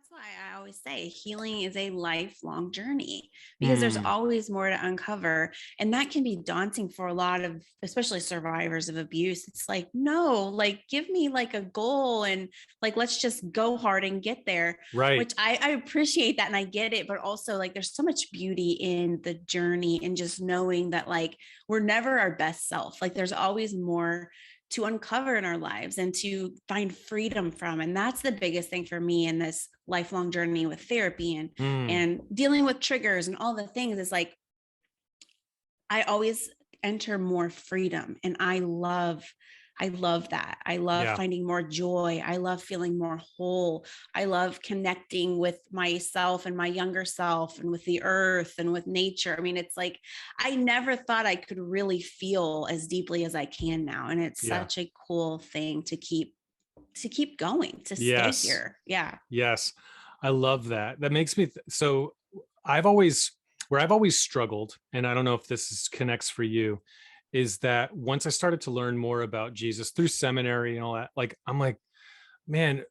That's why I always say healing is a lifelong journey because there's Mm, always more to uncover. And that can be daunting for a lot of, especially survivors of abuse. It's like, no, like give me like a goal and like, let's just go hard and get there, right. which I appreciate that and I get it. But also, like, there's so much beauty in the journey and just knowing that, like, we're never our best self. Like, there's always more to uncover in our lives and to find freedom from. And that's the biggest thing for me in this lifelong journey with therapy Mm, and dealing with triggers and all the things is like I always enter more freedom. And I love that. I love yeah. finding more joy. I love feeling more whole. I love connecting with myself and my younger self and with the earth and with nature. I mean, it's like I never thought I could really feel as deeply as I can now. And it's Yeah. such a cool thing to keep going, to stay Yes. here. Yeah. Yes. I love that. That makes me so I've always where I've always struggled, and I don't know if connects for you, is that once I started to learn more about Jesus through seminary and all that, like I'm like, man,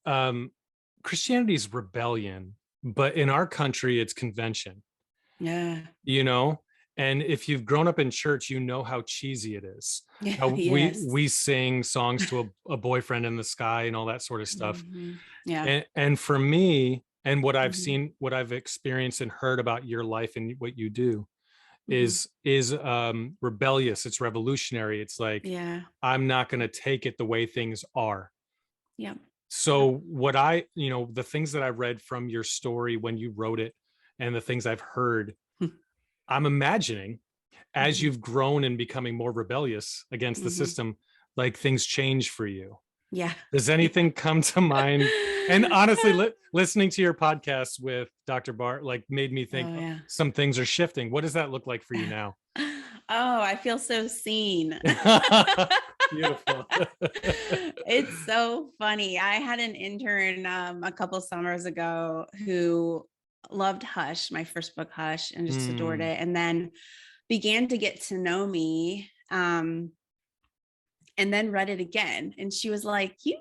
Christianity is rebellion, but in our country, it's convention, Yeah. you know? And if you've grown up in church, you know how cheesy it is. Yeah. How Yes. we sing songs to a boyfriend in the sky and all that sort of stuff. Mhm. Yeah. And for me, and what I've Mhm. seen, what I've experienced and heard about your life and what you do Mhm. is rebellious. It's revolutionary. It's like, Yeah. I'm not going to take it the way things are. Yep. So Yep. what the things that I read from your story when you wrote it and the things I've heard, I'm imagining as Mhm. you've grown and becoming more rebellious against the Mhm. system, like things change for you. Yeah. Does Yeah. anything come to mind? And honestly, listening to your podcast with Dr. Bart like made me think Oh yeah. some things are shifting. What does that look like for you now? Oh, I feel so seen. Beautiful. It's so funny. I had an intern a couple summers ago who loved Hush, my first book, Hush, and just adored Mm, it. And then began to get to know me. And then read it again. And she was like, you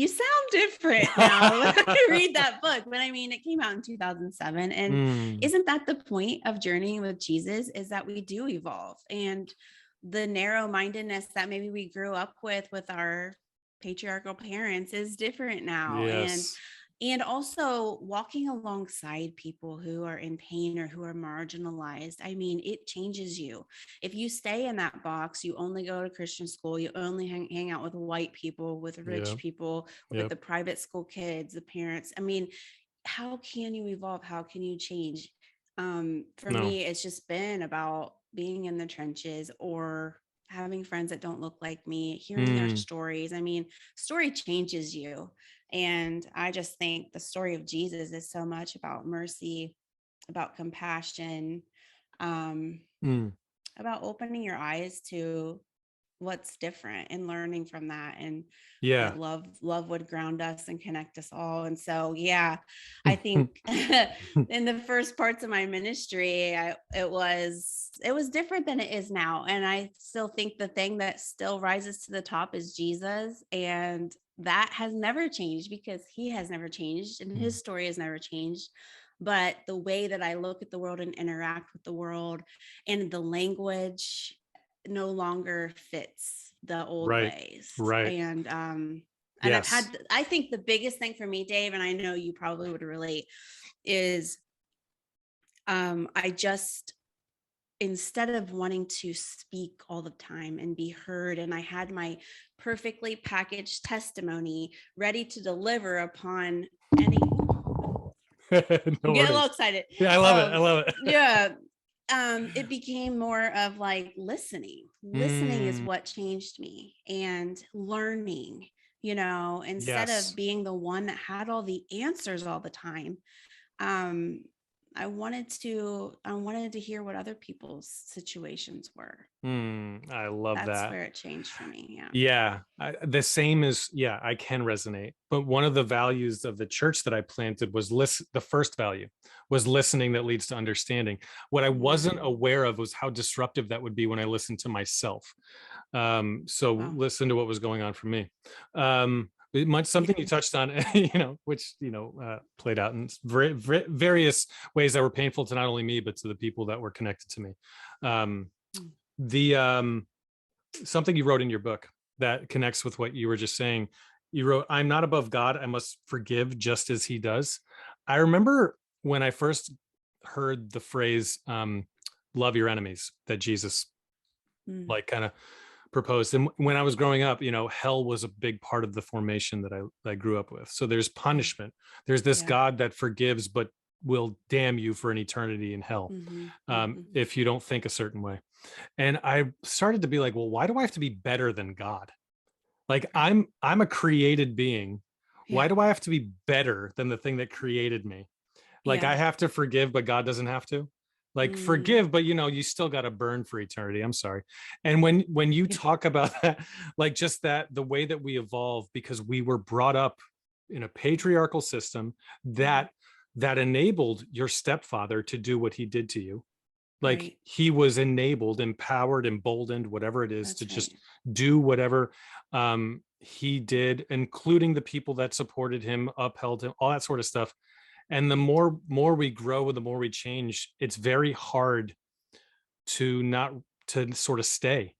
sound different now when I read that book. But I mean, it came out in 2007. And mm, isn't that the point of journeying with Jesus is that we do evolve and the narrow mindedness that maybe we grew up with our patriarchal parents is different now. yes. And also walking alongside people who are in pain or who are marginalized. I mean, it changes you if you stay in that box, you only go to Christian school, you only hang out with white people, with Yeah. rich people, with Yep. the private school kids, the parents. I mean, how can you evolve? How can you change? For No. me, it's just been about being in the trenches or having friends that don't look like me, hearing their Mm, stories. I mean, story changes you. And I just think the story of Jesus is so much about mercy, about compassion, um, mm, about opening your eyes to what's different and learning from that and yeah. that love would ground us and connect us all. And so yeah, I think in the first parts of my ministry it was different than it is now, and I still think the thing that still rises to the top is Jesus, and that has never changed because he has never changed and his story has never changed. But the way that I look at the world and interact with the world and the language no longer fits the old Right. ways. Right. And Yes. I think the biggest thing for me, Dave, and I know you probably would relate, is I just, instead of wanting to speak all the time and be heard, and I had my perfectly packaged testimony ready to deliver upon any, No get a little worries. excited. Yeah, I love it. I love it. Yeah. It became more of like listening is Mm, what changed me, and learning, instead of yes. being the one that had all the answers all the time. um I wanted to hear what other people's situations were. I love That's that. where it changed for me. Yeah. Yeah, the same as, yeah, I can resonate. But one of the values of the church that I planted was listen. The first value was listening that leads to understanding. What I wasn't Mm. aware of was how disruptive that would be when I listened to myself. So Wow. listen to what was going on for me. Um, Much something you touched on, which played out in various ways that were painful to not only me but to the people that were connected to me. The something you wrote in your book that connects with what you were just saying. You wrote, "I'm not above God. I must forgive just as He does." I remember when I first heard the phrase "love your enemies" that Jesus like kind of proposed. And when I was growing up, hell was a big part of the formation that I grew up with. So there's punishment. There's this God that forgives, but will damn you for an eternity in hell if you don't think a certain way. And I started to be like, well, why do I have to be better than God? Like I'm a created being. Why do I have to be better than the thing that created me? Like I have to forgive, but God doesn't have to. Like forgive, but you still got to burn for eternity. I'm sorry. And when you talk about that, like just that, the way that we evolve because we were brought up in a patriarchal system that enabled your stepfather to do what he did to you. Like he was enabled, empowered, emboldened, whatever it is, to just do whatever he did, including the people that supported him, upheld him, all that sort of stuff. And the more we grow, the more we change, it's very hard to sort of stay.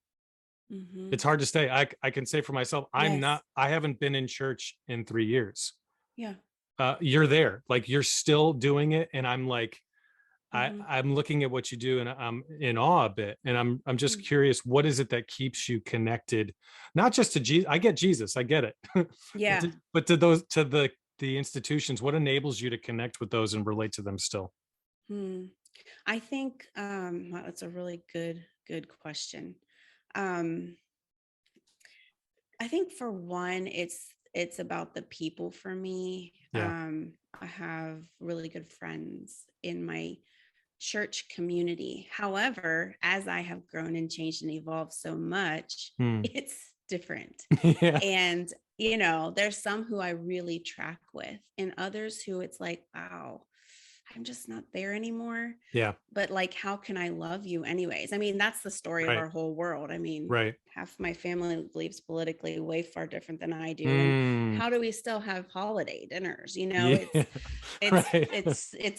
It's hard to stay. I can say for myself, I haven't been in church in 3 years. You're there, like you're still doing it. And I'm like, I'm looking at what you do and I'm in awe a bit. And I'm just curious, what is it that keeps you connected? Not just to Jesus. I get Jesus, I get it. But to the institutions, what enables you to connect with those and relate to them still? I think that's a really good question. I think for one, it's about the people for me. I have really good friends in my church community. However, as I have grown and changed and evolved so much, it's different. And there's some who I really track with and others who it's like, wow, I'm just not there anymore. But like, how can I love you anyways? I mean, that's the story of our whole world. I mean, half my family believes politically way far different than I do. And how do we still have holiday dinners? It's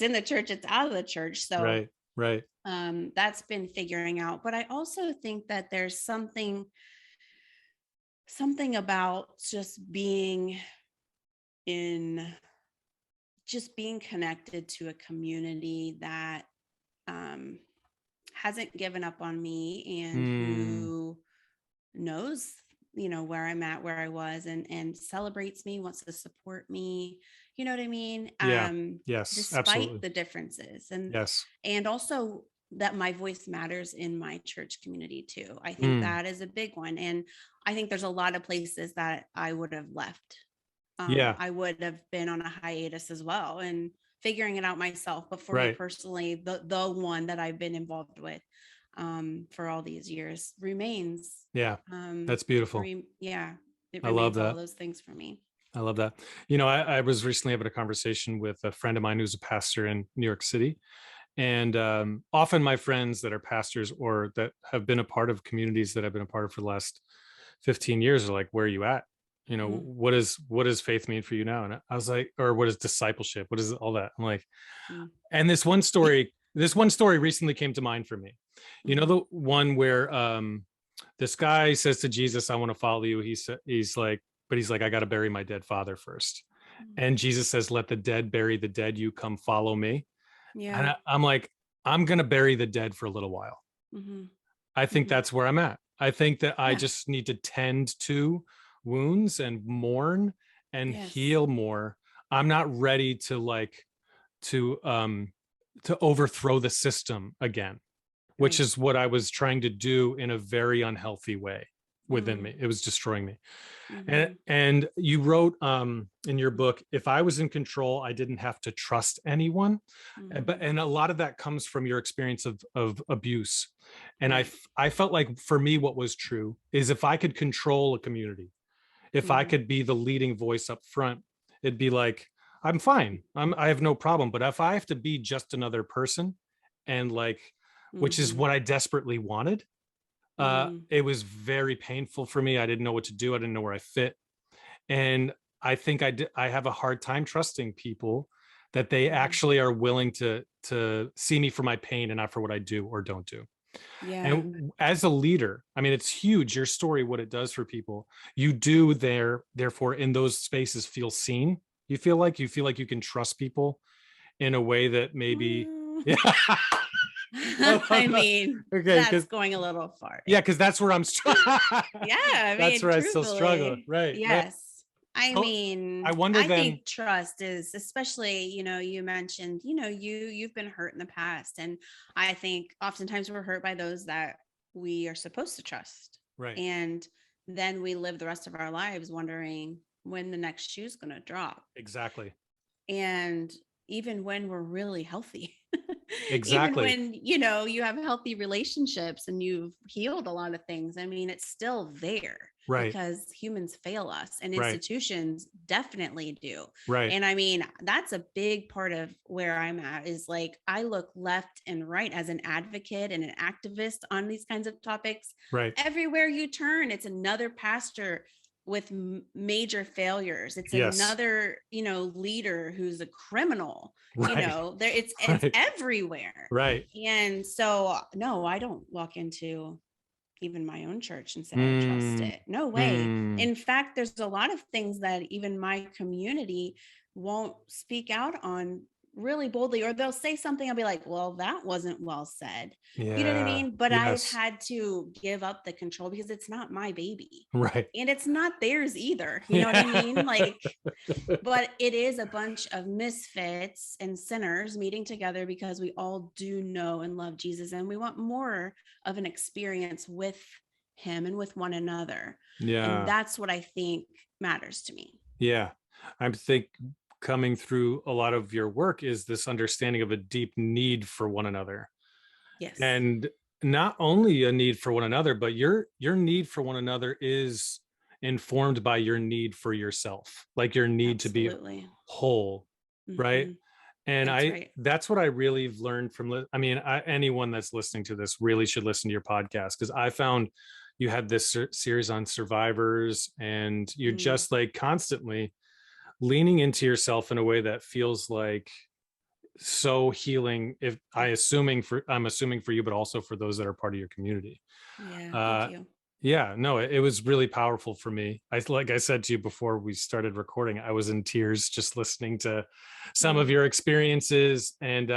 in the church, it's out of the church. So that's been figuring out. But I also think that there's something about just being connected to a community that hasn't given up on me and who knows, where I'm at, where I was, and celebrates me, wants to support me. You know what I mean? Yes, despite absolutely. the differences. And also that my voice matters in my church community too. I think that is a big one. And I think there's a lot of places that I would have left. I would have been on a hiatus as well and figuring it out myself. But for me personally, the one that I've been involved with for all these years remains. That's beautiful. It I love that. all those things for me. I love that. I was recently having a conversation with a friend of mine who's a pastor in New York City. And often my friends that are pastors or that have been a part of communities that I've been a part of for the last 15 years are like, where are you at? What does faith mean for you now? And I was like, or what is discipleship? What is all that? I'm like, and this one story recently came to mind for me. The one where this guy says to Jesus, I want to follow you. He's like, I got to bury my dead father first. And Jesus says, let the dead bury the dead. You come follow me. And I'm like, I'm going to bury the dead for a little while. I think that's where I'm at. I think that I just need to tend to wounds and mourn and heal more. I'm not ready to overthrow the system again, which is what I was trying to do in a very unhealthy way within me. It was destroying me. And you wrote in your book, if I was in control, I didn't have to trust anyone. And a lot of that comes from your experience of abuse. And I felt like for me, what was true is if I could control a community, if I could be the leading voice up front, it'd be like, I'm fine. I have no problem. But if I have to be just another person and which is what I desperately wanted, it was very painful for me. I didn't know what to do. I didn't know where I fit. And I think I have a hard time trusting people that they Mhm. actually are willing to see me for my pain and not for what I do or don't do. Yeah. And as a leader, I mean, it's huge, your story, what it does for people. You do therefore in those spaces feel seen. You feel like you can trust people in a way that maybe, Well, yeah. I I love that. mean, Okay, that's because going a little far. yeah, because that's where I'm Yeah, I that's mean, where I still struggle. truthfully, Right, right. yes. I So I mean, wonder I then, think trust is, especially, you mentioned, you've been hurt in the past. And I think oftentimes we're hurt by those that we are supposed to trust. right, And then we live the rest of our lives wondering when the next shoe's going to drop. exactly, And even when we're really healthy, even exactly, when, you have healthy relationships and you've healed a lot of things, I mean, it's still there right, because humans fail us and right, institutions definitely do. right. And I mean, that's a big part of where I'm at, is like, I look left and right as an advocate and an activist on these kinds of topics. Right. Everywhere you turn, it's another pastor with major failures. It's Yes. another, leader who's a criminal. Right. There, it's Right. everywhere. Right. And so, no, I don't walk into even my own church and say I trust Mm, it. No way. mm, In fact, there's a lot of things that even my community won't speak out on really boldly, or they'll say something, I'll be like, well, that wasn't well said. You know what I yeah. mean? But I've Yes. had to give up the control because it's not my baby. Right. And it's not theirs either. You know what I Yeah. mean? Like, but it is a bunch of misfits and sinners meeting together because we all do know and love Jesus, and we want more of an experience with him and with one another. And Yeah. that's what I think matters to me. Yeah. I think coming through a lot of your work is this understanding of a deep need for one another. Yes, And not only a need for one another, but your need for one another is informed by your need for yourself, like your need to be absolutely. whole, right? Hmm. And That's right. that's what I really learned from, I mean, anyone that's listening to this really should listen to your podcast, because I found you had this series on survivors, and you're Mm, just like constantly leaning into yourself in a way that feels like so healing, if I'm assuming for you, but also for those that are part of your community. yeah, thank uh you. yeah, no, it was really powerful for me. Like I said to you before we started recording, I was in tears just listening to some of Mm, your experiences. And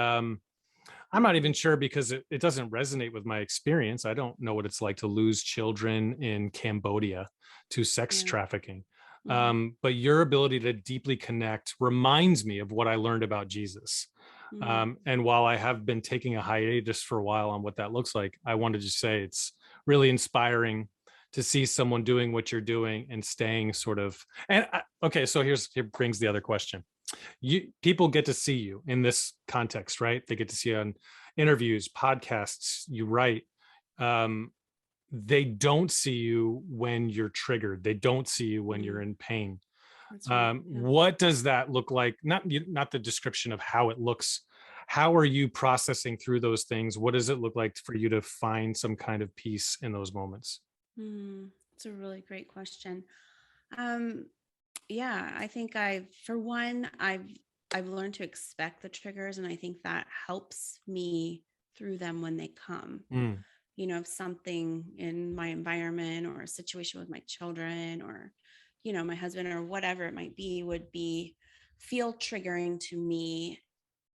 I'm not even mhm. sure, because it doesn't resonate with my experience. I don't know what it's like to lose children in Cambodia to sex Yeah. trafficking. Hmm. But your ability to deeply connect reminds me of what I learned about Jesus. Mm, And while I have been taking a hiatus for a while on what that looks like, I wanted to say it's really inspiring to see someone doing what you're doing and staying sort of. And okay, so here brings the other question. People get to see you in this context, right? They get to see you on interviews, podcasts, you write. Um, they don't see you when you're triggered. They don't see you when you're mm, in pain. that's right. Yeah. What does that look like? Not the description of how it looks. How are you processing through those things? What does it look like for you to find some kind of peace in those moments? It's a really great question. Um, yeah, I think for one, I've learned to expect the triggers, and I think that helps me through them when they come. Mm, If something in my environment or a situation with my children or, my husband or whatever it might be would be feel triggering to me,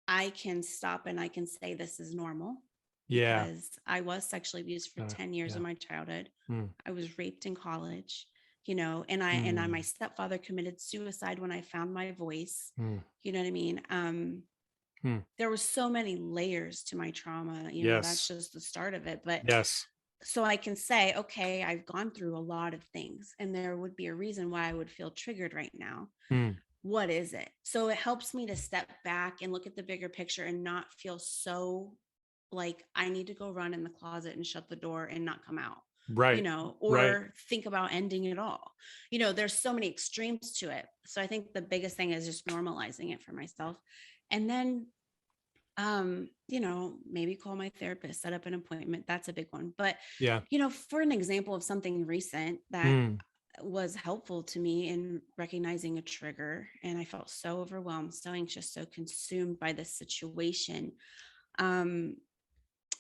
I can stop and I can say this is normal, yeah. because I was sexually abused for 10 years of Yeah. my childhood. Mm, I was raped in college, and my mm, stepfather committed suicide when I found my voice. mm, You know what I mean? mm. There was so many layers to my trauma, that's Yes. just the start of it. But Yes. so I can say, okay, I've gone through a lot of things and there would be a reason why I would feel triggered right now. Mm, What is it? So it helps me to step back and look at the bigger picture and not feel so like I need to go run in the closet and shut the door and not come out, right. Right. or think about ending it all. There's so many extremes to it. So I think the biggest thing is just normalizing it for myself. And then maybe call my therapist, set up an appointment. That's a big one. But, Yeah. for an example of something recent that Mm, was helpful to me in recognizing a trigger. And I felt so overwhelmed, so anxious, so consumed by this situation. Um,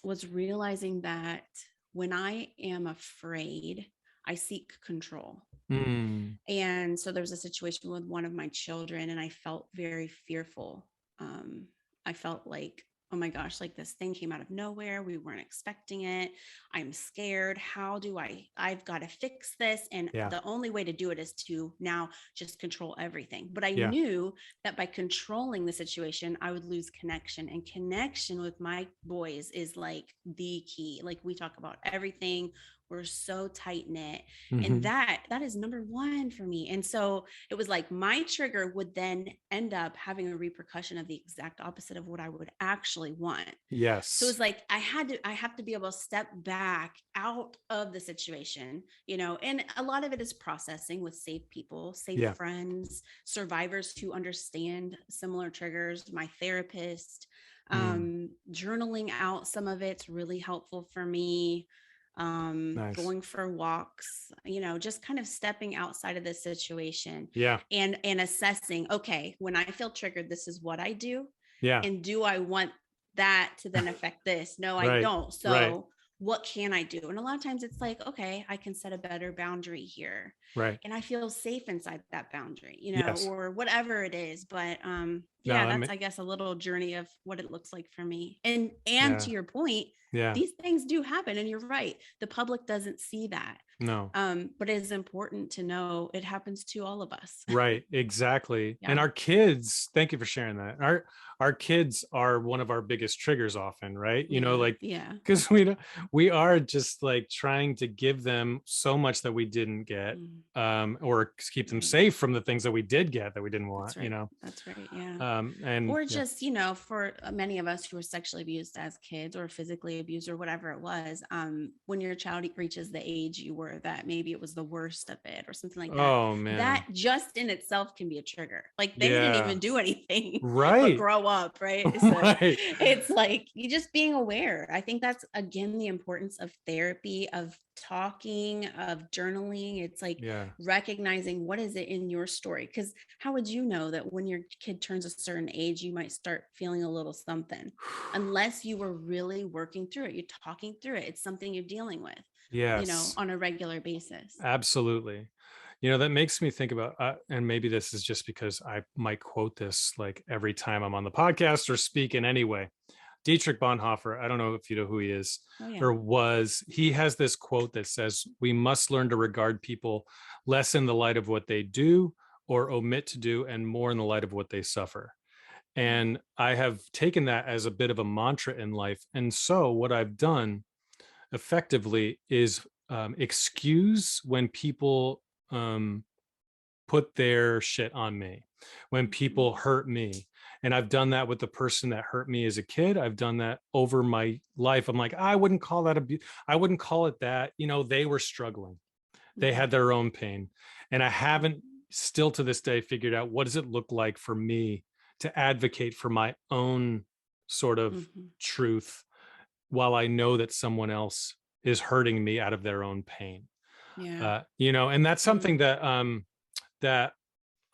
was realizing that when I am afraid, I seek control. Mm. And so there was a situation with one of my children, and I felt very fearful. Um, I felt like, oh my gosh, like this thing came out of nowhere. We weren't expecting it. I'm scared. How do I've got to fix this. And Yeah. the only way to do it is to now just control everything. But I Yeah. knew that by controlling the situation, I would lose connection. And connection with my boys is like the key. Like we talk about everything. We're so tight knit. And Mm-hmm. that is number one for me. And so it was like my trigger would then end up having a repercussion of the exact opposite of what I would actually want. Yes. So it's like I have to be able to step back out of the situation, you know, and a lot of it is processing with safe people, safe friends, survivors who understand similar triggers, my therapist, journaling out some of it's really helpful for me. Nice. Going for walks, you know, just kind of stepping outside of this situation. Yeah. And assessing, okay, when I feel triggered, this is what I do. Yeah. And do I want that to then affect this? No, Right. I don't. So what can I do? And a lot of times it's like, okay, I can set a better boundary here. Right. And I feel safe inside that boundary, you know, or whatever it is. But that's, I guess, a little journey of what it looks like for me. And to your point, these things do happen. And you're right. The public doesn't see that. No. But it is important to know it happens to all of us. Right. Exactly. And our kids, thank you for sharing that. Our kids are one of our biggest triggers often, right? You know, like, because we are just like trying to give them so much that we didn't get, or keep them safe from the things that we did get that we didn't want, you know? That's right. Yeah. Or just, you know, for many of us who were sexually abused as kids or physically abused or whatever it was, when your child reaches the age you were, that maybe it was the worst of it or something like that. Oh man. That just in itself can be a trigger. Like they didn't even do anything but grow up, right? So it's like you just being aware. I think that's again the importance of therapy, of talking, of journaling. It's like recognizing what is it in your story, because how would you know that when your kid turns a certain age you might start feeling a little something unless you were really working through it, you're talking through it, it's something you're dealing with, you know, on a regular basis. Absolutely. You know, that makes me think about, and maybe this is just because I might quote this like every time I'm on the podcast or speak in any way. Dietrich Bonhoeffer, I don't know if you know who he is or was, he has this quote that says, we must learn to regard people less in the light of what they do or omit to do and more in the light of what they suffer. And I have taken that as a bit of a mantra in life. And so what I've done effectively is excuse when people put their shit on me, when people hurt me. And I've done that with the person that hurt me as a kid. I've done that over my life. I'm like, I wouldn't call that abuse. I wouldn't call it that. You know, they were struggling. They had their own pain. And I haven't still to this day figured out what does it look like for me to advocate for my own sort of truth while I know that someone else is hurting me out of their own pain. You know, and that's something that that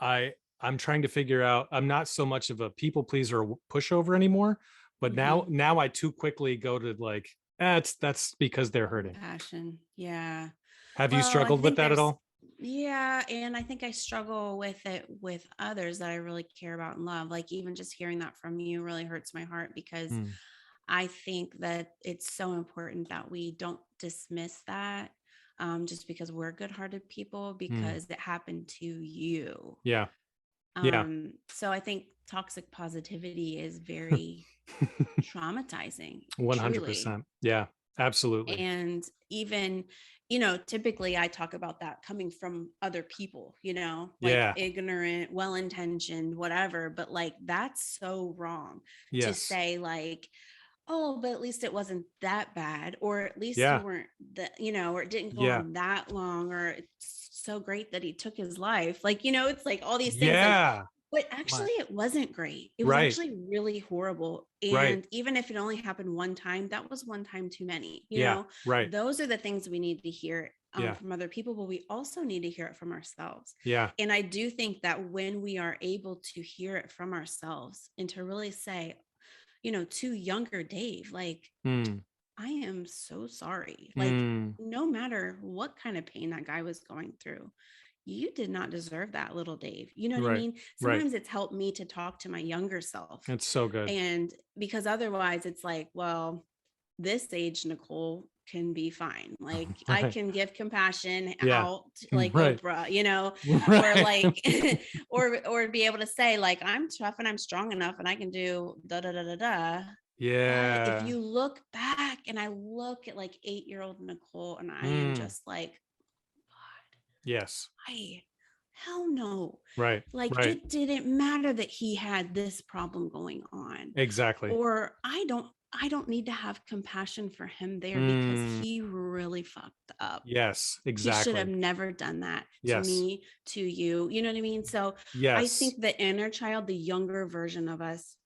I'm trying to figure out. I'm not so much of a people pleaser or pushover anymore, but now I too quickly go to like, that's because they're hurting. Passion. Yeah. Have you struggled with that at all? Yeah. And I think I struggle with it with others that I really care about and love. Like even just hearing that from you really hurts my heart, because I think that it's so important that we don't dismiss that just because we're good-hearted people, because it happened to you. Yeah. So I think toxic positivity is very traumatizing. 100%. Yeah, absolutely. And even, you know, typically I talk about that coming from other people, you know, like ignorant, well-intentioned, whatever, but like, that's so wrong to say like, oh, but at least it wasn't that bad, or at least you weren't that, you know, or it didn't go on that long, or it's so great that he took his life. Like, you know, it's like all these things, like, but actually it wasn't great. It was actually really horrible. And even if it only happened one time, that was one time too many, you know, those are the things we need to hear Yeah. from other people, but we also need to hear it from ourselves. Yeah. And I do think that when we are able to hear it from ourselves and to really say, to younger Dave, like, Mm. I am so sorry. Like, Mm. no matter what kind of pain that guy was going through, you did not deserve that, little Dave. You know what I Right. mean? Right. Sometimes it's helped me to talk to my younger self. It's so good. And because otherwise it's like, well, this age Nicole can be fine. Like, I Right. can give compassion Yeah. out like Right. Oprah, or Right. like or be able to say like, I'm tough and I'm strong enough and I can do da da da da da. But if Yeah. you look back, and I look at like 8-year-old Nicole, and I am Mm. just like, God, Yes. why? Hell no. Right. Like, Right. it didn't matter that he had this problem going on. Exactly. Or I don't need to have compassion for him there because Mm. he really fucked up. Yes. He should have Exactly. never done that to Yes. me, to you. You know what I mean? So I Yes. think the inner child, the younger version of us,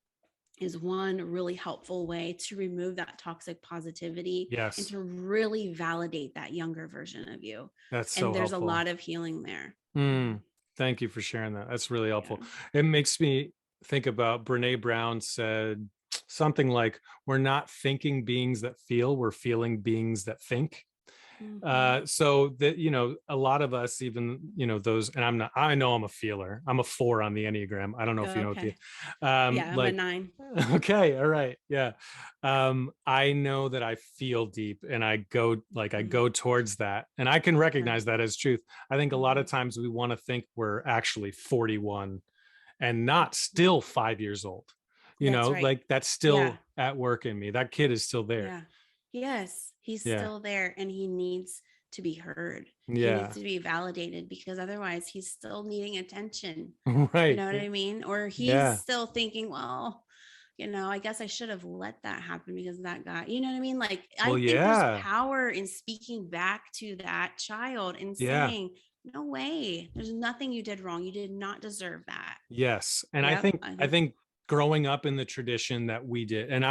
is one really helpful way to remove that toxic positivity and Yes. to really validate that younger version of you. That's And so there's a helpful. lot of healing there. Mm. Thank you for sharing that. That's really Yeah. helpful. It makes me think about Brene Brown said something like, we're not thinking beings that feel, we're feeling beings that think. Mm-hmm. So that, a lot of us, even, those, and I know I'm a feeler. I'm a 4 on the Enneagram. I don't know if you know what Okay. Yeah, I'm a like, 9. okay. All right. Yeah. I know that I feel deep and I Mm-hmm. go towards that, and I can recognize Right. that as truth. I think a lot Mm-hmm. of times we want to think we're actually 41 and not Mm-hmm. still 5 years old, That's right. like that's Yeah. still at work in me. That kid is still there. Yeah. Yes, he's Yeah. still there and he needs to be heard. He needs Yeah. to be validated because otherwise he's still needing attention. You Right. know what I mean? Or he's Yeah. still thinking, well, I guess I should have let that happen because that guy, you know what I mean? Like, I Well, think there's yeah. power in speaking back to that child and Yeah. saying, no way, there's nothing you did wrong. You did not deserve that. Yes. And I Yep. think I I think, think growing up in the tradition that we did, and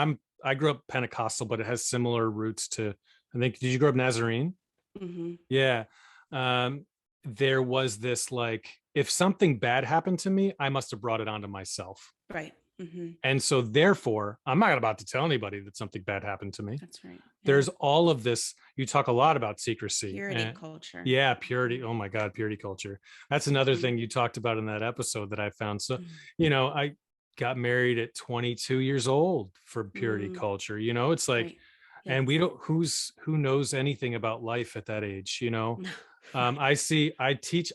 I grew up Pentecostal, but it has similar roots to, I think, did you grow up Nazarene? mm-hmm, Yeah. Um, there was this like, if something bad happened to me, I must have brought it onto myself. right. Mm-hmm, And so therefore, I'm not about to tell anybody that something bad happened to me. that's right. Yeah. There's all of this. You talk a lot about secrecy Purity and culture. yeah, purity. Oh my God, purity culture. That's another Mm-hmm, thing you talked about in that episode that I found. So, mm-hmm, I got married at 22 years old for purity mm-hmm, culture. It's like, right. and Yes. we don't, who knows anything about life at that age, Right.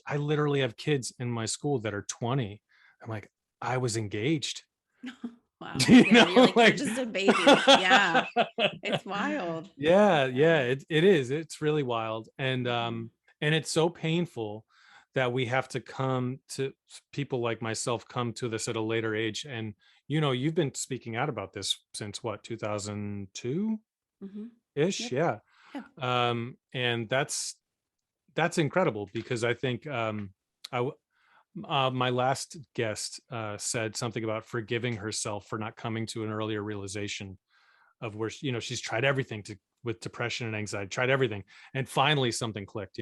I literally have kids in my school that are 20. I'm like, I was engaged. Wow. you Yeah. You're know like, you're like just a baby. Yeah. It's wild. yeah, Yeah. it is, it's really wild. Mm-hmm. And it's so painful that we have to come to, people like myself come to this at a later age. And you've been speaking out about this since what, 2002 Mm-hmm. ish. Yep. Yeah. Yeah. And that's incredible, because I think I my last guest said something about forgiving herself for not coming to an earlier realization of where she's tried everything to, with depression and anxiety, tried everything, and finally something clicked,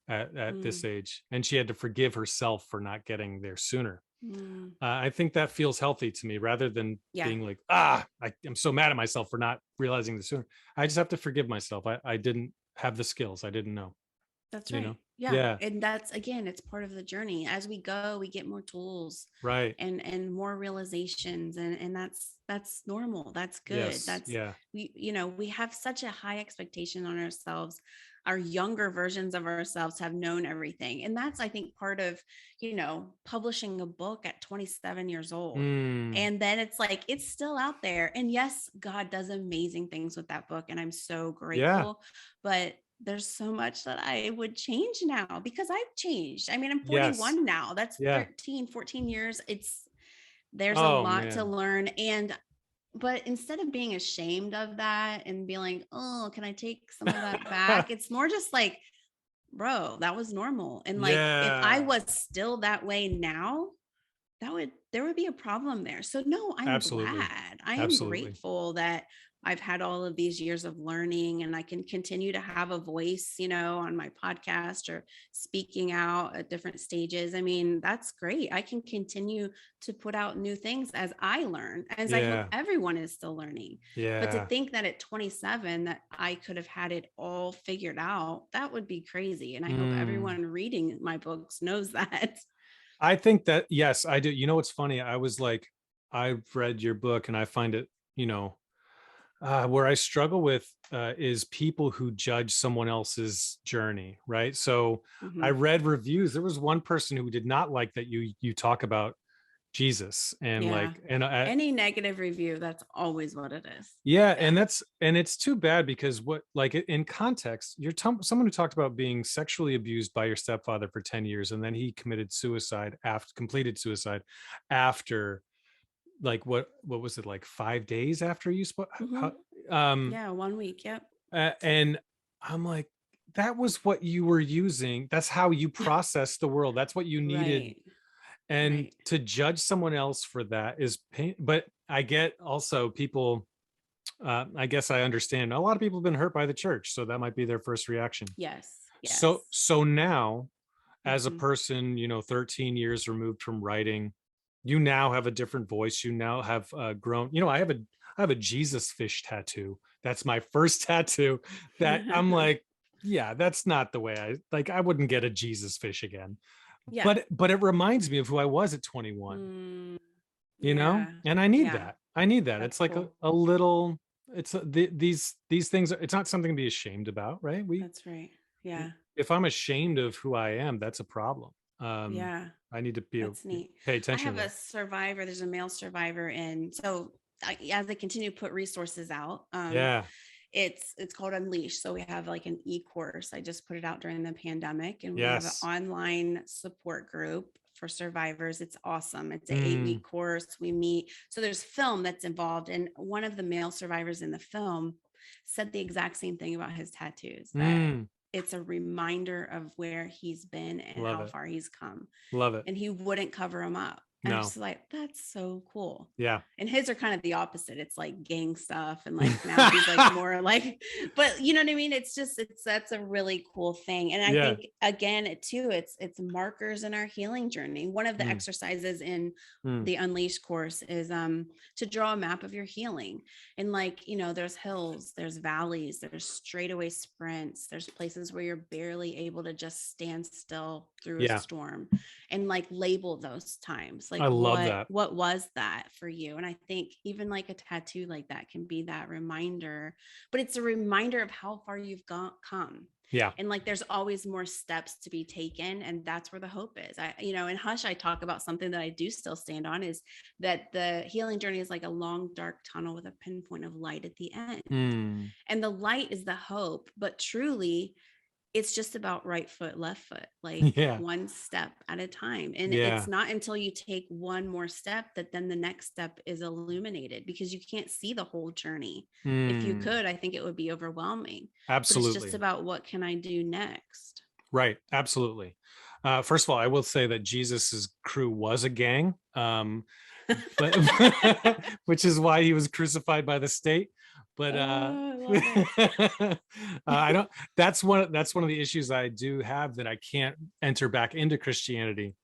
at this Mm, age, and she had to forgive herself for not getting there sooner. mm. I think that feels healthy to me, rather than Yeah. being like, I'm so mad at myself for not realizing this sooner. I just have to forgive myself. I didn't have the skills, I didn't know. That's right. Yeah. Yeah. And that's, again, it's part of the journey. As we go, we get more tools Right. and more realizations, and that's normal. That's good. Yes. That's, Yeah. we have such a high expectation on ourselves. Our younger versions of ourselves have known everything. And that's, I think, part of, publishing a book at 27 years old. Mm, And then it's like, it's still out there. And yes, God does amazing things with that book. And I'm so yeah. grateful. But there's so much that I would change now because I've changed. I mean, I'm Yes. 41 now. That's Yeah. 13, 14 years. There's a Oh lot to man. learn. But instead of being ashamed of that and be like, oh, can I take some of that back? It's more just like, bro, that was normal. And like, if I Yeah. was still that way now, there would be a problem there. So no, I'm Absolutely. glad. I am Absolutely. grateful that I've had all of these years of learning, and I can continue to have a voice, on my podcast or speaking out at different stages. I mean, that's great. I can continue to put out new things as I learn, as I hope Yeah. everyone is still learning. But to Yeah. think that at 27 that I could have had it all figured out, that would be crazy. And I hope Mm. everyone reading my books knows that. I think that, yes, I do. You know, what's funny? I was like, I've read your book and I find it, where I struggle with is people who judge someone else's journey, right? So I Mhm. read reviews. There was one person who did not like that you talk about Jesus and Yeah. like, and Any negative review, that's always what it is. yeah, Yeah. and it's too bad because what, like, in context, you're someone who talked about being sexually abused by your stepfather for 10 years, and then he completed suicide after, like, what was it, like 5 days after you spoke? Hmm. Yeah, 1 week. Yep. And I'm like, that was what you were using. That's how you process the world. That's what you needed. Right. And Right. to judge someone else for that is pain. But I get also people, I guess I understand. A lot of people have been hurt by the church, so that might be their first reaction. Yes. So, Yes. so now, as a Hmm. person, 13 years removed from writing, you now have a different voice. You now have grown. I have a Jesus fish tattoo. That's my first tattoo. That I'm like, yeah, that's not the way I like. I wouldn't get a Jesus fish again. Yeah. But it reminds me of who I was at 21. Mm, yeah. And I need Yeah. that. I need that. That's It's like cool. a little. It's these things. It's not something to be ashamed about, right? That's right. Yeah. If I'm ashamed of who I am, that's a problem. Um, Yeah. I need to That's neat. pay I attention have to a that. survivor. There's a male survivor. And so as I continue to put resources out, Yeah. it's called Unleash. So we have like an e-course. I just put it out during the pandemic, and we have an Yes. online support group for survivors. It's awesome. It's an 8 week Mm, course. We meet. So there's film that's involved. And one of the male survivors in the film said the exact same thing about his tattoos, that mm, it's a reminder of where he's been and love how it. far he's come, Love it. and he wouldn't cover them up. And I was No. just like, that's so cool. Yeah. And his are kind of the opposite. It's like gang stuff. And like now he's like more like, but you know what I mean? That's a really cool thing. And I Yeah. think again, too, it's markers in our healing journey. One of the Mm, exercises in mm, the Unleash course is to draw a map of your healing. And like, there's hills, there's valleys, there's straightaway sprints, there's places where you're barely able to just stand still through a yeah. storm, and like label those times, like I love what that. what was that for you. And I think even like a tattoo like that can be that reminder, but it's a reminder of how far you've come. Yeah. And like there's always more steps to be taken, and that's where the hope is. In Hush, I talk about something that I do still stand on, is that the healing journey is like a long dark tunnel with a pinpoint of light at the end. Mm, And the light is the hope, but truly it's just about right foot, left foot, like yeah. one step at a time. And it's Yeah. not until you take one more step that then the next step is illuminated, because you can't see the whole journey. If you Mm, could, I think it would be overwhelming, but it's just absolutely. about what can I do next? Right. Absolutely. First of all, I will say that Jesus's crew was a gang, but which is why he was crucified by the state. But Oh, I love it. I don't. That's one of the issues I do have, that I can't enter back into Christianity,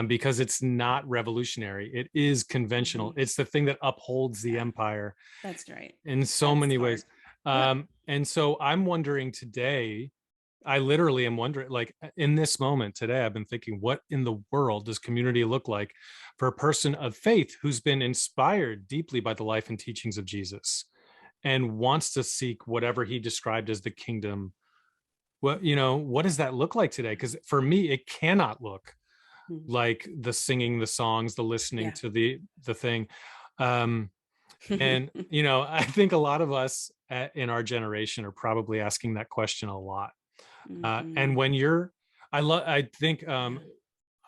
because it's not revolutionary. It is conventional. Mhm. It's the thing that upholds the Yeah, empire that's right. in so That's many hard. ways. Yep. And so I'm wondering today, I literally am wondering, like, in this moment today, I've been thinking, what in the world does community look like for a person of faith who's been inspired deeply by the life and teachings of Jesus and wants to seek whatever he described as the kingdom? What does that look like today? Because for me, it cannot look Mhm. like the singing the songs, the listening Yeah. to the thing. Um, and I think a lot of us in our generation are probably asking that question a lot. And Mhm. when you're, I think, Yeah.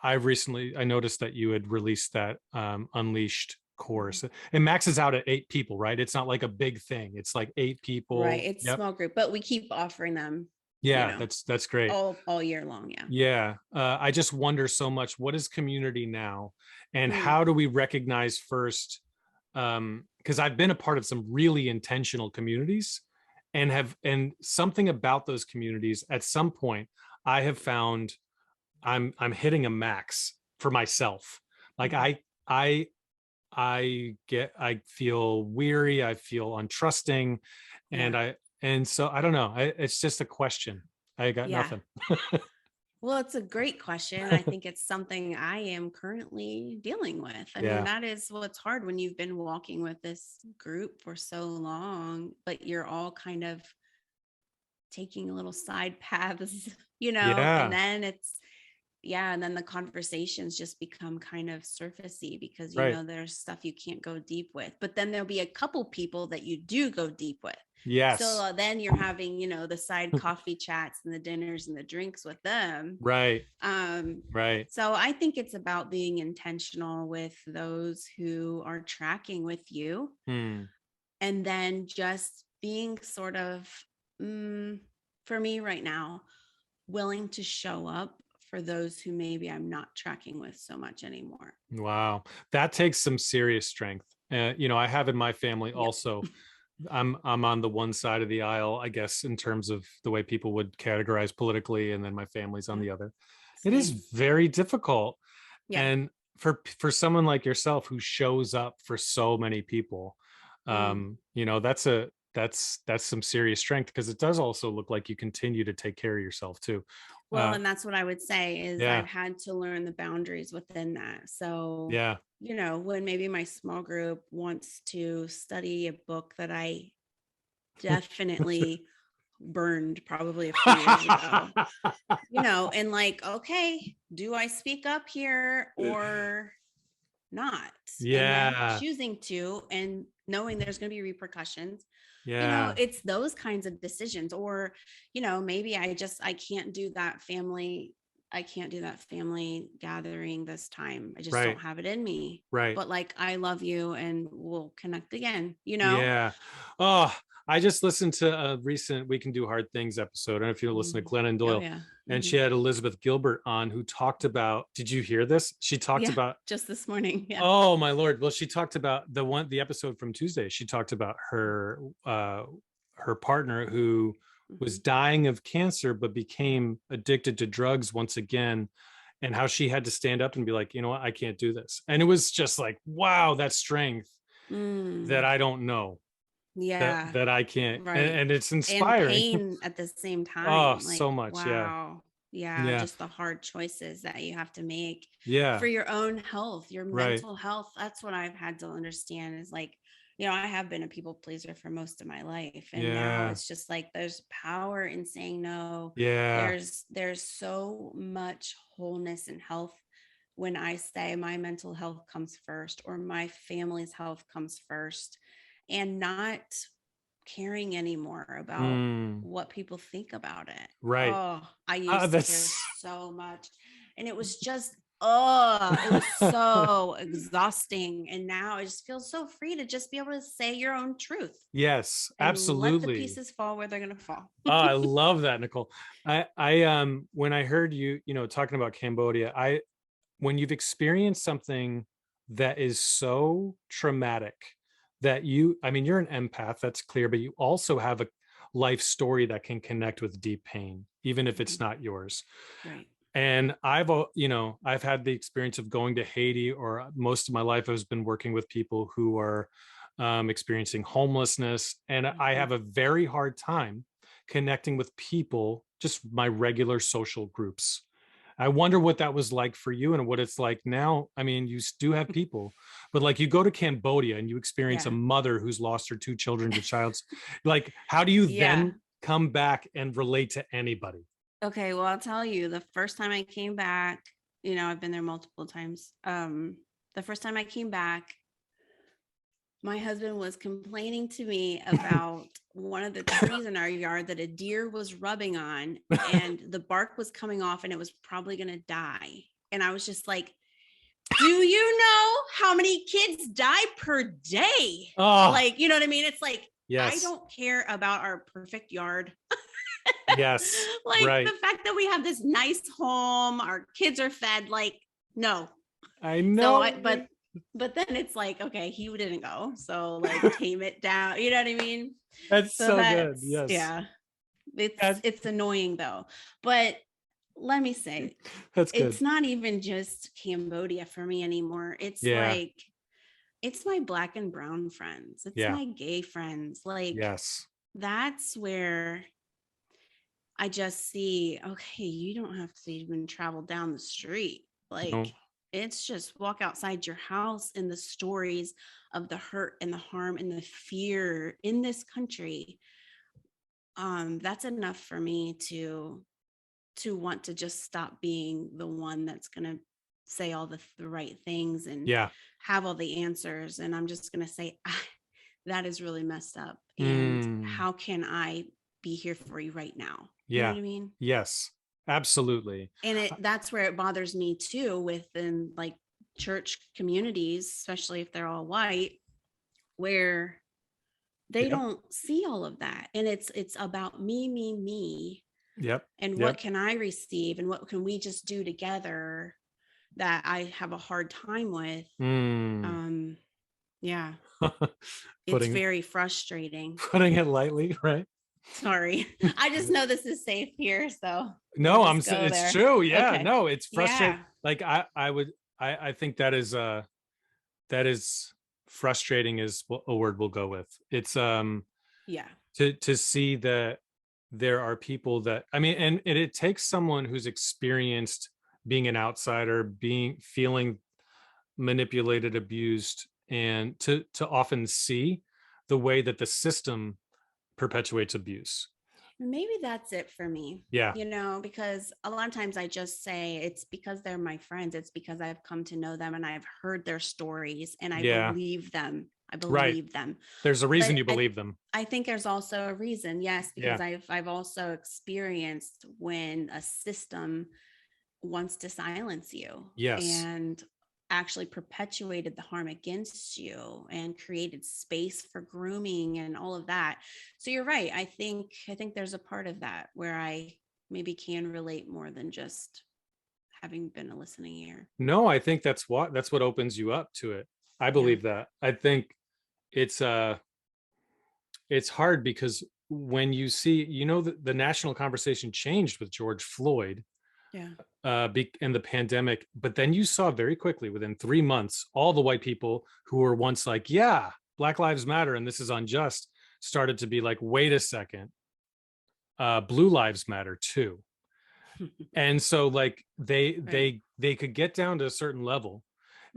I noticed that you had released that Unleashed Mhm. course. It maxes out at 8 people, right? It's not like a big thing. It's like 8 people. Right. It's Yep. small group, but we keep offering them, you Yeah, know, that's great. all year long. Yeah. Yeah. I just wonder so much, what is community now? And Hmm. how do we recognize first because I've been a part of some really intentional communities, and something about those communities at some point I have found I'm hitting a max for myself. Like I feel weary, I feel untrusting, and Yeah. so I don't know. It's just a question. I got Yeah. nothing. Well, it's a great question. I think it's something I am currently dealing with. I mean, Yeah. that is what's hard when you've been walking with this group for so long, but you're all kind of taking little side paths, and Yeah. then and then the conversations just become kind of surfacey because, Right. there's stuff you can't go deep with, but then there'll be a couple people that you do go deep with. So Yes. then you're having, the side coffee chats and the dinners and the drinks with them. Right. Um, Right. so I think it's about being intentional with those who are tracking with you, Hmm. and then just being sort of, for me right now, willing to show up for those who maybe I'm not tracking with so much anymore. Wow. That takes some serious strength. I have in my family Yep. also. I'm on the one side of the aisle, I guess, in terms of the way people would categorize politically, and then my family's on Yep. the other. It is Same. very difficult. Yeah. And for someone like yourself who shows up for so many people, Mm. that's some serious strength, because it does also look like you continue to take care of yourself too. Well, and that's what I would say is Yeah. I've had to learn the boundaries within that. So, Yeah. when maybe my small group wants to study a book that I definitely burned probably a few years ago, and like, okay, do I speak up here or not? And then Yeah. choosing to, and knowing there's going to be repercussions. Yeah. It's those kinds of decisions. Or, maybe I can't do that family. I can't do that family gathering this time. I just Right. don't have it in me. Right. But like, I love you and we'll connect again. Yeah. Oh, I just listened to a recent We Can Do Hard Things episode. I don't know if you listen to Mm. Glennon Oh, Doyle, yeah. and Hmm. she had Elizabeth Gilbert on, who talked about, did you hear this? She talked Yeah. about, Just this morning. Yeah. oh my Lord. Well, she talked about the episode from Tuesday. She talked about her partner who was Hmm. dying of cancer, but became addicted to drugs once again, and how she had to stand up and be like, you know what, I can't do this. And it was just like, wow, that strength that Mm. I don't know, Yeah. that I can't, Right. and it's And inspiring. pain at the same Oh, time. Like, so much. Yeah. wow. Yeah. Yeah. Just the hard choices that you have to make Yeah. for your own health, your Right. mental health. That's what I've had to understand is like, I have been a people pleaser for most of my life. And now Yeah. it's just like there's power in saying no. Yeah. There's so much wholeness and health when I say my mental health comes first or my family's health comes first, and not caring anymore about Mm, what people think about it. right. Oh, I used to care That's so much. And it was just, it was so exhausting. And now I just feel so free to just be able to say your own truth yes, and let the absolutely. pieces fall where they're going to fall. Oh, I love that, Nicole. I when I heard you, talking about Cambodia, when you've experienced something that is so traumatic that I mean, you're an empath, that's clear, but you also have a life story that can connect with deep pain, even if it's Mhm. not yours. Right. And I've had the experience of going to Haiti, or most of my life I've been working with people who are experiencing homelessness. And I Mhm. have a very hard time connecting with people, just my regular social groups. I wonder what that was like for you and what it's like now. I mean, you do have people, but like you go to Cambodia and you experience a Yeah. mother who's lost her two children to child's, like, how do you Yeah. then come back and relate to anybody? Okay. Well, I'll tell you, the first time I came back, I've been there multiple times. The first time I came back, my husband was complaining to me about one of the trees in our yard that a deer was rubbing on, and the bark was coming off and it was probably going to die. And I was just like, do you know how many kids die per day? Oh, Like, you know what I mean? It's like, I yes. don't care about our perfect yard. Yes. Like the Right. fact that we have this nice home, our kids are fed, like, no. I So but know. but then it's like, okay, he didn't go. So like tame it down. You know what I mean? That's So so good. that's, Yes. yeah, That- it's annoying though. But let me say, that's good. it's not even just Cambodia for me anymore. It's Yeah. like, it's my Black and brown friends. It's Yeah. my gay friends. Like, Yes. that's where I just see, okay, you don't have to even travel down the street. No. Like, it's just walk outside your house, and the stories of the hurt and the harm and the fear in this country. That's enough for me to want to just stop being the one that's going to say all the right things and Yeah. have all the answers. And I'm just going to say, that is really messed up. And Mm. how can I be here for you right now? You know Yeah. what I mean? Yes. Absolutely. And that's where it bothers me too, within like church communities, especially if they're all white, where they Yep. don't see all of that. And it's about me, Yep. and what Yep. can I receive, and what can we just do together, that I have a hard time with. Mm. Yeah, it's putting very frustrating. putting it lightly, right? Sorry. I just know this is safe here, so we'll No, just go it's there. true. Yeah. Okay. No, it's frustrating. Yeah. Like I think that is frustrating is a word we'll go with. It's Yeah. to see that there are people that, I mean, and it takes someone who's experienced being an outsider, feeling manipulated, abused, and to often see the way that the system perpetuates abuse. Maybe that's it for me, Yeah. because a lot of times I just say it's because they're my friends. It's because I've come to know them and I've heard their stories and I Yeah. believe them. I Right. believe them. There's a reason But you believe them. I think there's also a reason, yes, because Yeah. I've also experienced when a system wants to silence you Yes. and actually perpetuated the harm against you and created space for grooming and all of that. So you're right. I think there's a part of that where I maybe can relate more than just having been a listening ear. No, I think that's what opens you up to it. I Yeah. believe that. I think it's it's hard because when you see, the national conversation changed with George Floyd Yeah. and the pandemic, but then you saw very quickly within 3 months, all the white people who were once like, yeah, Black Lives Matter and this is unjust, started to be like, wait a second, Blue Lives Matter too. And so like Right. they could get down to a certain level,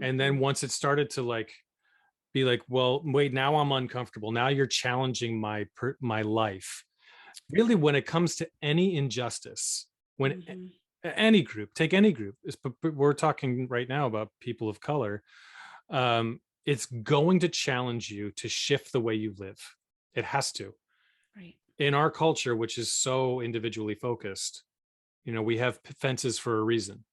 and then Mhm. once it started to like be like, well, wait, now I'm uncomfortable, now you're challenging my life. Really, Yeah. when it comes to any injustice, when Mhm. any group, take any group, we're talking right now about people of color, it's going to challenge you to shift the way you live. It has to. Right. In our culture, which is so individually focused, we have fences for a reason.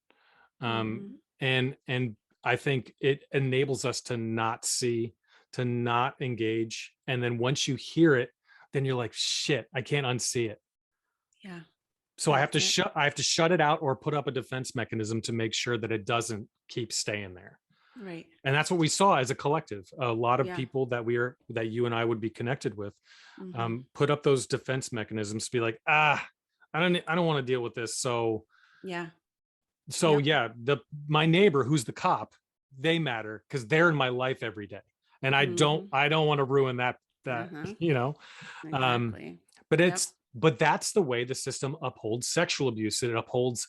um, Mhm. and I think it enables us to not see, to not engage, and then once you hear it, then you're like, shit, I can't unsee it. Yeah. So That's it. I have to shut it out or put up a defense mechanism to make sure that it doesn't keep staying there. Right. And that's what we saw as a collective. A lot of Yeah. people that you and I would be connected with, Mhm. put up those defense mechanisms to be like, I don't want to deal with this. Yeah. So Yep. yeah, my neighbor who's the cop, they matter because they're in my life every day, and Mhm. I don't want to ruin that Uh-huh. you know. Um, Exactly. Yep. but that's the way the system upholds sexual abuse. It upholds,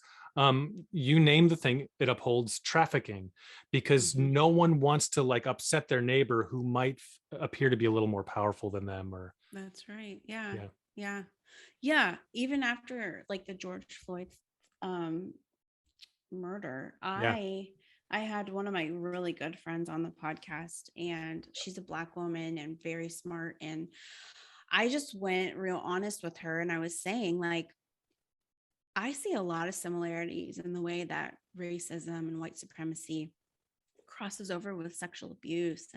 you name the thing, it upholds trafficking, because Mhm. no one wants to like upset their neighbor who might appear to be a little more powerful than them, or That's right. Yeah. yeah. Yeah. Yeah. Even after like the George Floyd um murder, Yeah. I had one of my really good friends on the podcast, and she's a Black woman and very smart, and I just went real honest with her, and I was saying like, I see a lot of similarities in the way that racism and white supremacy crosses over with sexual abuse,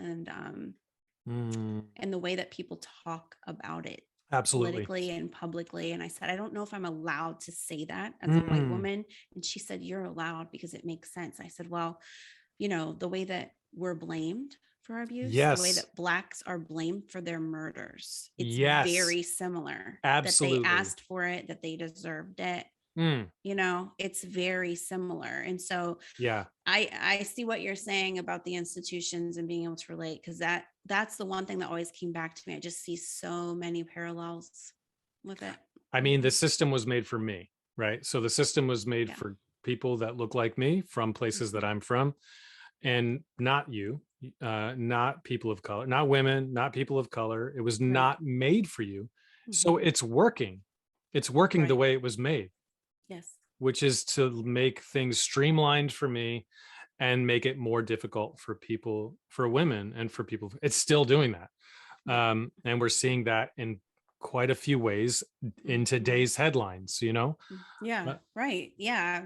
Mm, and the way that people talk about it absolutely. politically and publicly. And I said, I don't know if I'm allowed to say that as a white Mm, woman. And she said, you're allowed because it makes sense. I said, well, the way that we're blamed for abuse, the way Yes. that Blacks are blamed for their murders. It's Yes. very similar, that they Absolutely. asked for it, that they deserved it. Mm, It's very similar. And so yeah. I see what you're saying about the institutions and being able to relate, because that's the one thing that always came back to me. I just see so many parallels with it. I mean, the system was made for me, right? So the system was made Yeah. for people that look like me from places that I'm from, and not you, not people of color, not women, not people of color. It was Right. not made for you. So Mhm. it's working. It's working the Right. way it was made, Yes. which is to make things streamlined for me and make it more difficult for people, for women, and for people. It's still doing that. Yeah. And we're seeing that in quite a few ways in Mhm. today's headlines, you know? Yeah. But Right. Yeah.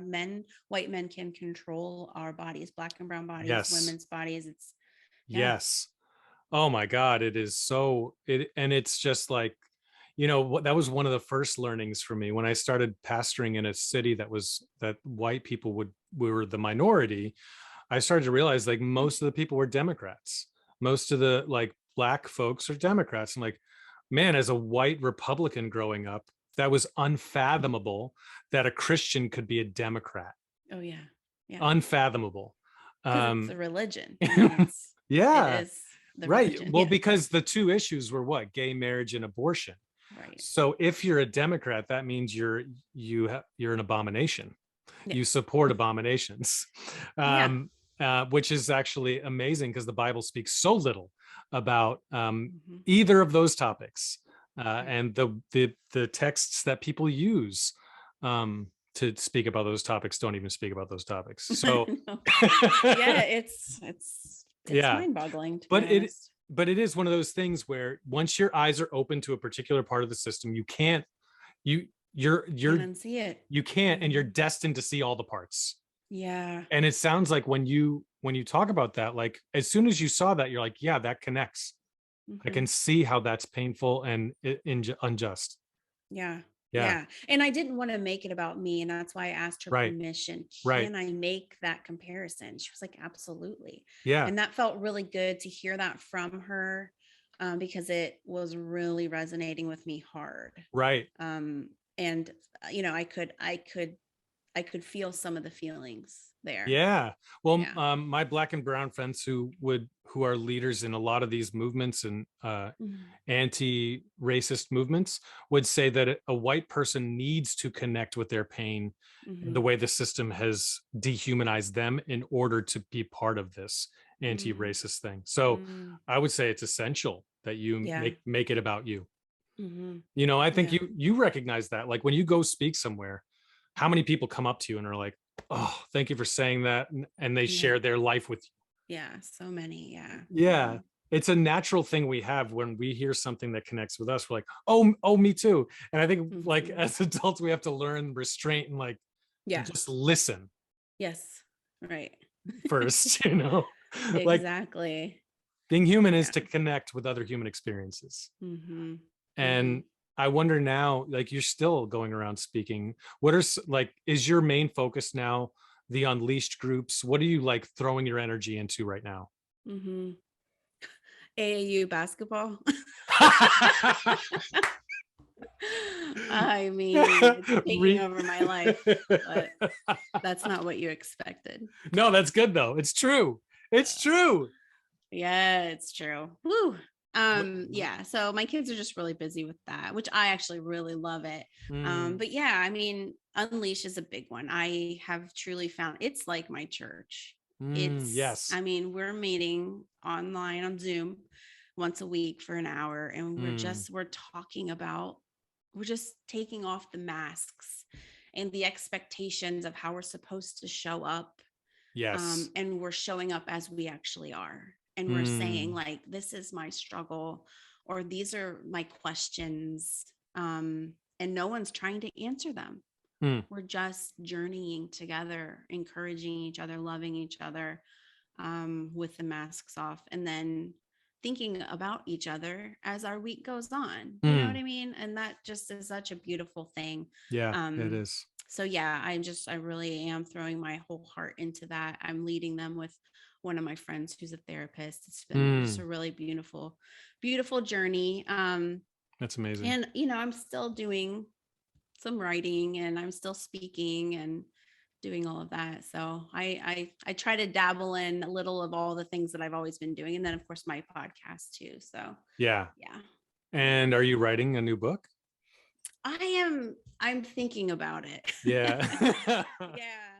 White men can control our bodies, Black and brown bodies, yes, women's bodies. It's, yeah. yes. Oh my God, it is so and it's just like, that was one of the first learnings for me when I started pastoring in a city that white people we were the minority. I started to realize like most of the people were Democrats. Most of the like Black folks are Democrats. I'm like, man, as a white Republican growing up, that was unfathomable that a Christian could be a Democrat. Oh, yeah. Yeah. Unfathomable. Because it's a Um, religion. I mean, it yeah, is the right. religion. Well, Yeah. because the two issues were what? Gay marriage and abortion. Right. So if you're a Democrat, that means you're an abomination. Yeah. You support abominations, Yeah. which is actually amazing because the Bible speaks so little about Mhm. either of those topics, Right. and the texts that people use to speak about those topics don't even speak about those topics. So, No. Yeah, it's yeah, mind-boggling, to be but it honest. but it is one of those things where once your eyes are open to a particular part of the system, you can't you Can't unsee it. you can't, and you're Mhm. destined to see all the parts. Yeah. And it sounds like when you talk about that, like as soon as you saw that, you're like, yeah, that connects. I can Mhm. see how that's painful and unjust. Yeah. Yeah. Yeah. And I didn't want to make it about me. And that's why I asked her Right. permission. Right. Can I make that comparison? She was like, absolutely. Yeah. And that felt really good to hear that from her, because it was really resonating with me hard. Right. And I could feel some of the feelings there. Yeah. Well, Yeah. my Black and brown friends who are leaders in a lot of these movements and Mhm. anti-racist movements would say that a white person needs to connect with their pain and the Mhm. way the system has dehumanized them in order to be part of this Mm. anti-racist thing. So Mm. I would say it's essential that you Yeah. make it about you. Mhm. I think Yeah. you recognize that. Like when you go speak somewhere, how many people come up to you and are like, "Oh, thank you for saying that," and they Yeah. share their life with you. Yeah. So many. Yeah. Yeah. Mhm. It's a natural thing we have when we hear something that connects with us. We're like, oh, me too. And I think like Mhm. as adults, we have to learn restraint and like Yeah. just listen Yes. Right. first, like Exactly. being human is Yeah. to connect with other human experiences. Mhm. And Mhm. I wonder now, like you're still going around speaking. Like, is your main focus now the unleashed groups? What are you like throwing your energy into right now? Mhm. AAU basketball. I mean, it's taking Re- over my life, but that's not what you expected. no, that's good though. It's true. It's true. Yeah, it's true. Woo. What? Yeah, so my kids are just really busy with that, which I actually really love it. Mm, But yeah, I mean, Unleash is a big one. I have truly found it's like my church. yes. I mean, we're meeting online on Zoom once a week for an hour, and Mm, we're talking about, we're just taking off the masks and the expectations of how we're supposed to show up, yes. and we're showing up as we actually are, and we're saying Mm, like, this is my struggle, or these are my questions, and no one's trying to answer them. mm, We're just journeying together, encouraging each other, loving each other, with the masks off, and then thinking about each other as our week goes on. You know what mm. I mean? And that just is such a beautiful thing. Yeah, it Um, is. so yeah, I really am throwing my whole heart into that. I'm leading them with one of my friends who's a therapist. It's been just a really beautiful, beautiful journey. That's amazing. And, I'm still doing some writing, and I'm still speaking and doing all of that. So I try to dabble in a little of all the things that I've always been doing. And then of course my podcast too. So yeah. Yeah. And are you writing a new book? I'm thinking about it. Yeah. Yeah.